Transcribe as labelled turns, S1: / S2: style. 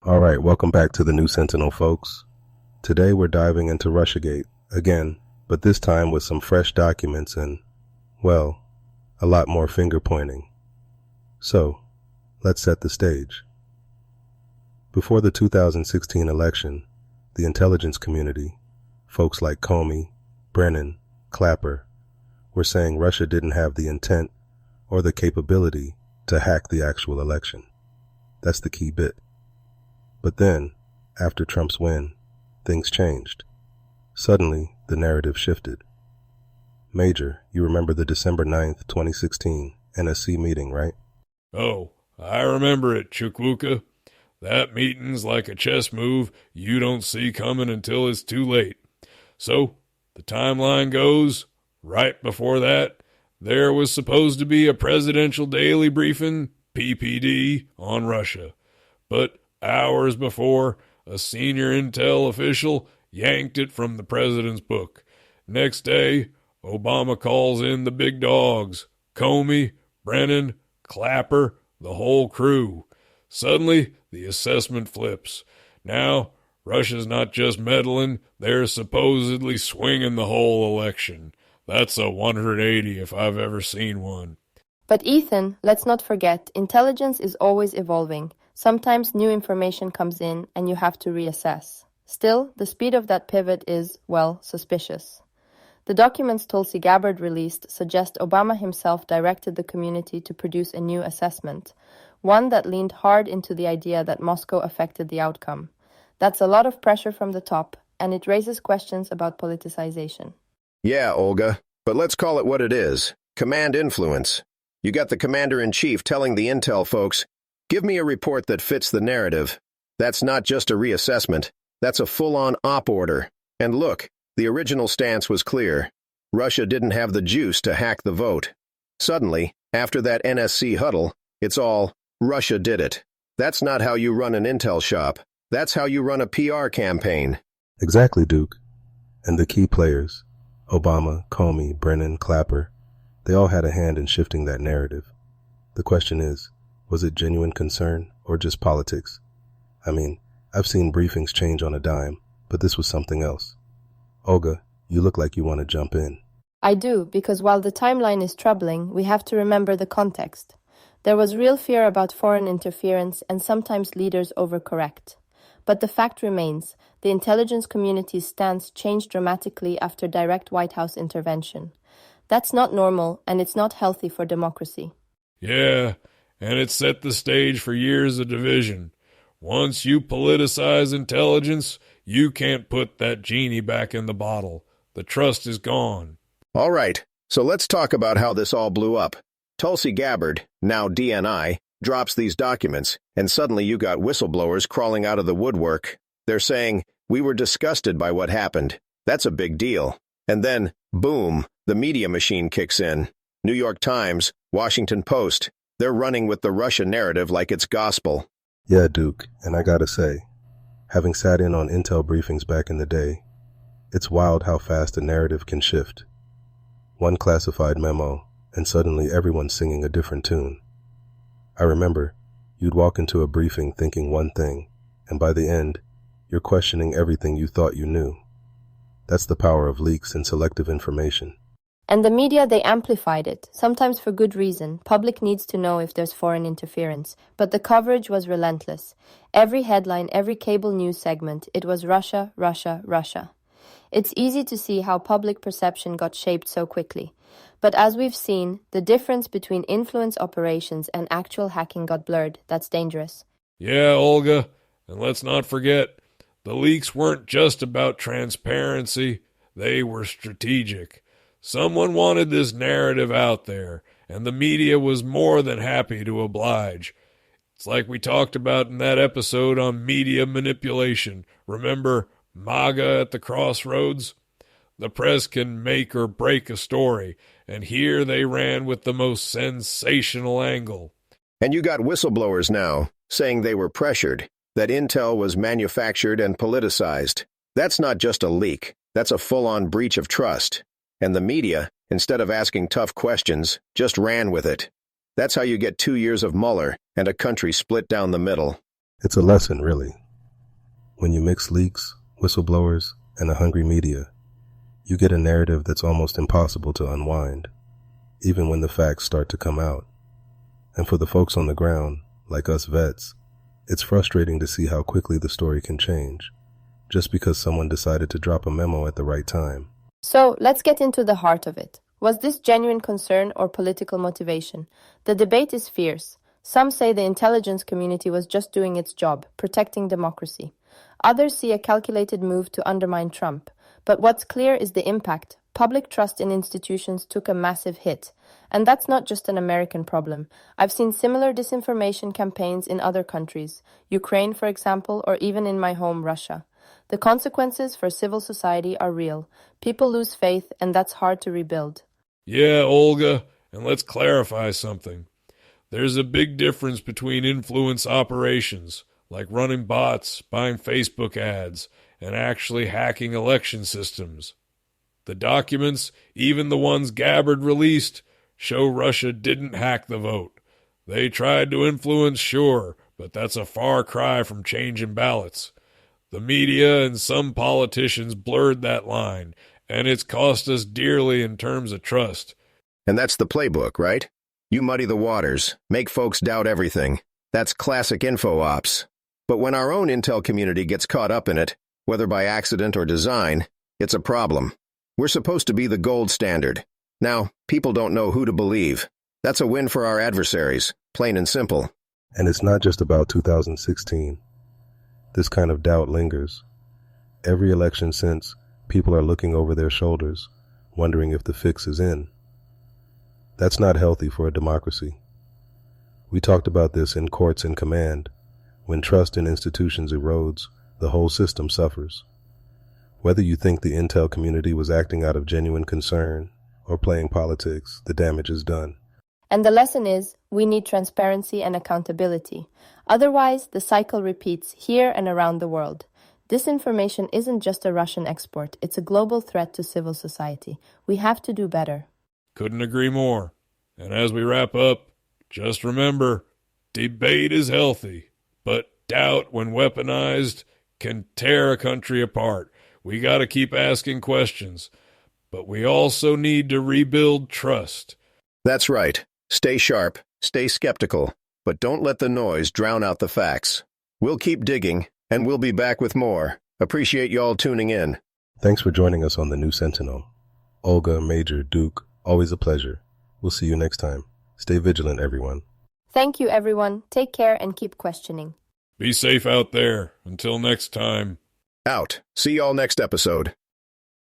S1: All right, welcome back to the new Sentinel, folks. Today we're diving into Russiagate again, but this time with some fresh documents and, well, a lot more finger pointing. So, let's set the stage. Before the 2016 election, the intelligence community, folks like Comey, Brennan, Clapper, were saying Russia didn't have the intent or the capability to hack the actual election. That's the key bit. But then, after Trump's win, things changed. Suddenly, the narrative shifted. Major, you remember the December 9th, 2016 NSC meeting, right?
S2: Oh, I remember it, Chukwuka. That meeting's like a chess move you don't see coming until it's too late. So, the timeline goes, right before that, there was supposed to be a presidential daily briefing, PPD, on Russia. But hours before, a senior intel official yanked it from the president's book. Next day, Obama calls in the big dogs, Comey, Brennan, Clapper, the whole crew. Suddenly, the assessment flips. Now, Russia's not just meddling, they're supposedly swinging the whole election. That's a 180 if I've ever seen one.
S3: But Ethan, let's not forget, intelligence is always evolving. Sometimes new information comes in and you have to reassess. Still, the speed of that pivot is, well, suspicious. The documents Tulsi Gabbard released suggest Obama himself directed the community to produce a new assessment, one that leaned hard into the idea that Moscow affected the outcome. That's a lot of pressure from the top, and it raises questions about politicization.
S4: Yeah, Olga, but let's call it what it is. Command influence. You got the commander-in-chief telling the intel folks, give me a report that fits the narrative. That's not just a reassessment. That's a full-on op order. And look, the original stance was clear. Russia didn't have the juice to hack the vote. Suddenly, after that NSC huddle, it's all, Russia did it. That's not how you run an intel shop. That's how you run a PR campaign.
S1: Exactly, Duke. And the key players, Obama, Comey, Brennan, Clapper, they all had a hand in shifting that narrative. The question is, was it genuine concern or just politics? I mean, I've seen briefings change on a dime, but this was something else. Olga, you look like you want to jump in.
S3: I do, because while the timeline is troubling, we have to remember the context. There was real fear about foreign interference, and sometimes leaders overcorrect. But the fact remains, the intelligence community's stance changed dramatically after direct White House intervention. That's not normal, and it's not healthy for democracy.
S2: Yeah, and it set the stage for years of division. Once you politicize intelligence, you can't put that genie back in the bottle. The trust is gone.
S4: All right, so let's talk about how this all blew up. Tulsi Gabbard, now DNI, drops these documents, and suddenly you got whistleblowers crawling out of the woodwork. They're saying, we were disgusted by what happened. That's a big deal. And then, boom, the media machine kicks in. New York Times, Washington Post, they're running with the Russia narrative like it's gospel.
S1: Yeah, Duke, and I gotta say, having sat in on intel briefings back in the day, it's wild how fast a narrative can shift. One classified memo, and suddenly everyone's singing a different tune. I remember, you'd walk into a briefing thinking one thing, and by the end, you're questioning everything you thought you knew. That's the power of leaks and selective information.
S3: And the media, they amplified it, sometimes for good reason. Public needs to know if there's foreign interference. But the coverage was relentless. Every headline, every cable news segment, it was Russia, Russia, Russia. It's easy to see how public perception got shaped so quickly. But as we've seen, the difference between influence operations and actual hacking got blurred. That's dangerous.
S2: Yeah, Olga, and let's not forget, the leaks weren't just about transparency, they were strategic. Someone wanted this narrative out there, and the media was more than happy to oblige. It's like we talked about in that episode on media manipulation. Remember MAGA at the crossroads? The press can make or break a story, and here they ran with the most sensational angle.
S4: And you got whistleblowers now, saying they were pressured, that intel was manufactured and politicized. That's not just a leak, that's a full-on breach of trust. And the media, instead of asking tough questions, just ran with it. That's how you get 2 years of Mueller and a country split down the middle.
S1: It's a lesson, really. When you mix leaks, whistleblowers, and a hungry media, you get a narrative that's almost impossible to unwind, even when the facts start to come out. And for the folks on the ground, like us vets, it's frustrating to see how quickly the story can change, just because someone decided to drop a memo at the right time.
S3: So, let's get into the heart of it. Was this genuine concern or political motivation? The debate is fierce. Some say the intelligence community was just doing its job, protecting democracy. Others see a calculated move to undermine Trump. But what's clear is the impact. Public trust in institutions took a massive hit. And that's not just an American problem. I've seen similar disinformation campaigns in other countries, Ukraine, for example, or even in my home, Russia. The consequences for civil society are real. People lose faith, and that's hard to rebuild.
S2: Yeah, Olga, and let's clarify something. There's a big difference between influence operations, like running bots, buying Facebook ads, and actually hacking election systems. The documents, even the ones Gabbard released, show Russia didn't hack the vote. They tried to influence, sure, but that's a far cry from changing ballots. The media and some politicians blurred that line, and it's cost us dearly in terms of trust.
S4: And that's the playbook, right? You muddy the waters, make folks doubt everything. That's classic info ops. But when our own intel community gets caught up in it, whether by accident or design, it's a problem. We're supposed to be the gold standard. Now, people don't know who to believe. That's a win for our adversaries, plain and simple.
S1: And it's not just about 2016. This kind of doubt lingers. Every election since, people are looking over their shoulders, wondering if the fix is in. That's not healthy for a democracy. We talked about this in Courts in Command. When trust in institutions erodes, the whole system suffers. Whether you think the intel community was acting out of genuine concern or playing politics, the damage is done.
S3: And the lesson is, we need transparency and accountability. Otherwise, the cycle repeats here and around the world. Disinformation isn't just a Russian export, it's a global threat to civil society. We have to do better.
S2: Couldn't agree more. And as we wrap up, just remember, debate is healthy, but doubt, when weaponized, can tear a country apart. We got to keep asking questions, but we also need to rebuild trust.
S4: That's right. Stay sharp, stay skeptical, but don't let the noise drown out the facts. We'll keep digging, and we'll be back with more. Appreciate y'all tuning in.
S1: Thanks for joining us on the New Sentinel. Olga, Major, Duke, always a pleasure. We'll see you next time. Stay vigilant, everyone.
S3: Thank you, everyone. Take care and keep questioning.
S2: Be safe out there. Until next time.
S4: Out. See y'all next episode.